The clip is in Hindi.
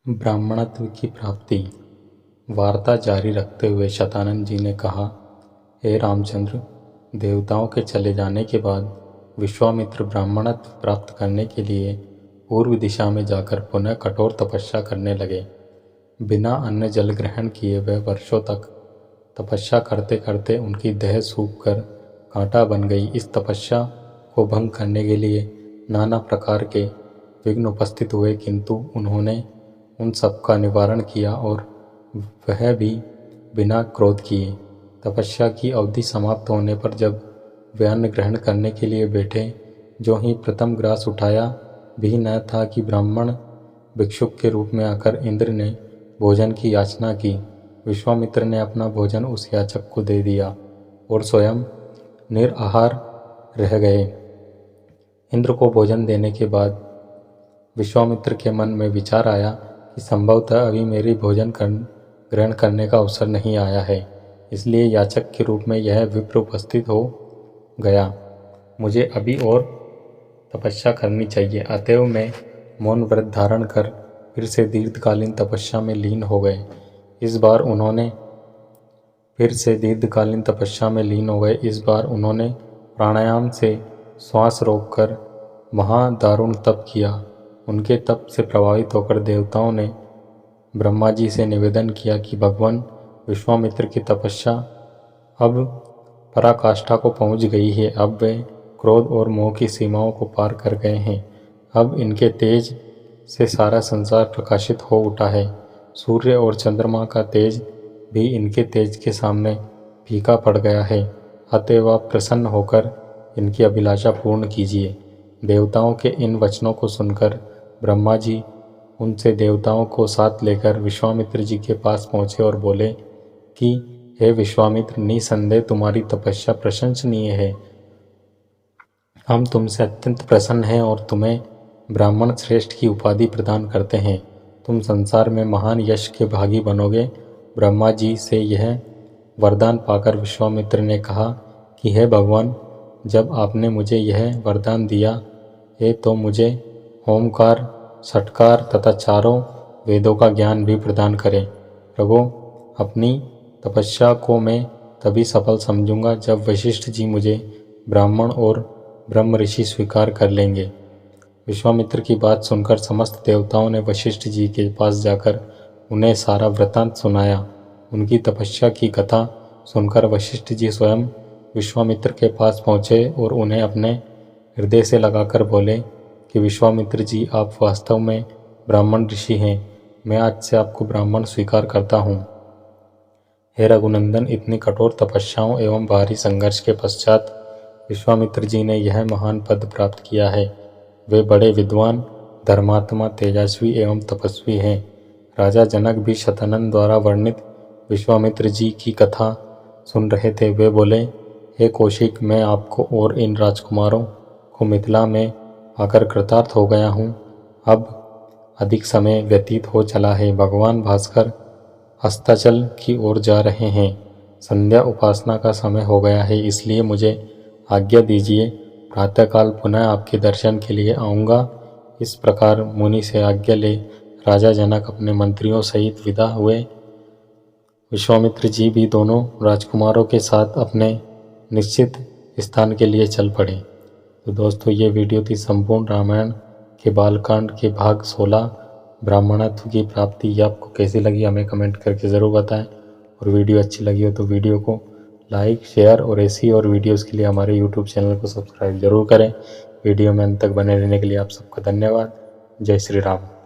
ब्राह्मणत्व की प्राप्ति। वार्ता जारी रखते हुए शतानंद जी ने कहा, हे रामचंद्र, देवताओं के चले जाने के बाद विश्वामित्र ब्राह्मणत्व प्राप्त करने के लिए पूर्व दिशा में जाकर पुनः कठोर तपस्या करने लगे। बिना अन्न जल ग्रहण किए वह वर्षों तक तपस्या करते करते उनकी देह सूखकर कांटा बन गई। इस तपस्या को भंग करने के लिए नाना प्रकार के विघ्न उपस्थित हुए, किंतु उन्होंने उन सब का निवारण किया और वह भी बिना क्रोध किए। तपस्या की अवधि समाप्त होने पर जब वे अन्न ग्रहण करने के लिए बैठे, जो ही प्रथम ग्रास उठाया भी न था कि ब्राह्मण भिक्षुक के रूप में आकर इंद्र ने भोजन की याचना की। विश्वामित्र ने अपना भोजन उस याचक को दे दिया और स्वयं निराहार रह गए। इंद्र को भोजन देने के बाद विश्वामित्र के मन में विचार आया कि संभवतः अभी मेरी भोजन ग्रहण करने का अवसर नहीं आया है, इसलिए याचक के रूप में यह विप्र उपस्थित हो गया। मुझे अभी और तपस्या करनी चाहिए। अतएव मैं मौन व्रत धारण कर फिर से दीर्घकालीन तपस्या में लीन हो गए। इस बार उन्होंने प्राणायाम से श्वास रोककर महादारुण तप किया। उनके तप से प्रभावित होकर देवताओं ने ब्रह्मा जी से निवेदन किया कि भगवान विश्वामित्र की तपस्या अब पराकाष्ठा को पहुंच गई है। अब वे क्रोध और मोह की सीमाओं को पार कर गए हैं। अब इनके तेज से सारा संसार प्रकाशित हो उठा है। सूर्य और चंद्रमा का तेज भी इनके तेज के सामने फीका पड़ गया है। अतएव आप प्रसन्न होकर इनकी अभिलाषा पूर्ण कीजिए। देवताओं के इन वचनों को सुनकर ब्रह्मा जी उनसे देवताओं को साथ लेकर विश्वामित्र जी के पास पहुँचे और बोले कि हे विश्वामित्र, निसंदेह तुम्हारी तपस्या प्रशंसनीय है। हम तुमसे अत्यंत प्रसन्न हैं और तुम्हें ब्राह्मण श्रेष्ठ की उपाधि प्रदान करते हैं। तुम संसार में महान यश के भागी बनोगे। ब्रह्मा जी से यह वरदान पाकर विश्वामित्र ने कहा कि हे भगवान, जब आपने मुझे यह वरदान दिया है तो मुझे ओमकार, षटकार तथा चारों वेदों का ज्ञान भी प्रदान करें। प्रभु, अपनी तपस्या को मैं तभी सफल समझूंगा जब वशिष्ठ जी मुझे ब्राह्मण और ब्रह्म ऋषि स्वीकार कर लेंगे। विश्वामित्र की बात सुनकर समस्त देवताओं ने वशिष्ठ जी के पास जाकर उन्हें सारा वृत्तांत सुनाया। उनकी तपस्या की कथा सुनकर वशिष्ठ जी स्वयं विश्वामित्र के पास पहुँचे और उन्हें अपने हृदय से लगाकर बोले कि विश्वामित्र जी, आप वास्तव में ब्राह्मण ऋषि हैं। मैं आज से आपको ब्राह्मण स्वीकार करता हूँ। हे रघुनंदन, इतनी कठोर तपस्याओं एवं भारी संघर्ष के पश्चात विश्वामित्र जी ने यह महान पद प्राप्त किया है। वे बड़े विद्वान, धर्मात्मा, तेजस्वी एवं तपस्वी हैं। राजा जनक भी शतानंद द्वारा वर्णित विश्वामित्र जी की कथा सुन रहे थे। वे बोले, हे कौशिक, मैं आपको और इन राजकुमारों को मिथिला में आकर कृतार्थ हो गया हूँ। अब अधिक समय व्यतीत हो चला है। भगवान भास्कर अस्ताचल की ओर जा रहे हैं। संध्या उपासना का समय हो गया है, इसलिए मुझे आज्ञा दीजिए। प्रातःकाल पुनः आपके दर्शन के लिए आऊँगा। इस प्रकार मुनि से आज्ञा ले राजा जनक अपने मंत्रियों सहित विदा हुए। विश्वामित्र जी भी दोनों राजकुमारों के साथ अपने निश्चित स्थान के लिए चल पड़े। तो दोस्तों, ये वीडियो थी संपूर्ण रामायण के बालकांड के भाग 16 ब्राह्मणत्व की प्राप्ति। ये आपको कैसी लगी हमें कमेंट करके ज़रूर बताएं। और वीडियो अच्छी लगी हो तो वीडियो को लाइक, शेयर और ऐसी और वीडियोस के लिए हमारे यूट्यूब चैनल को सब्सक्राइब जरूर करें। वीडियो में अंत तक बने रहने के लिए आप सबका धन्यवाद। जय श्री राम।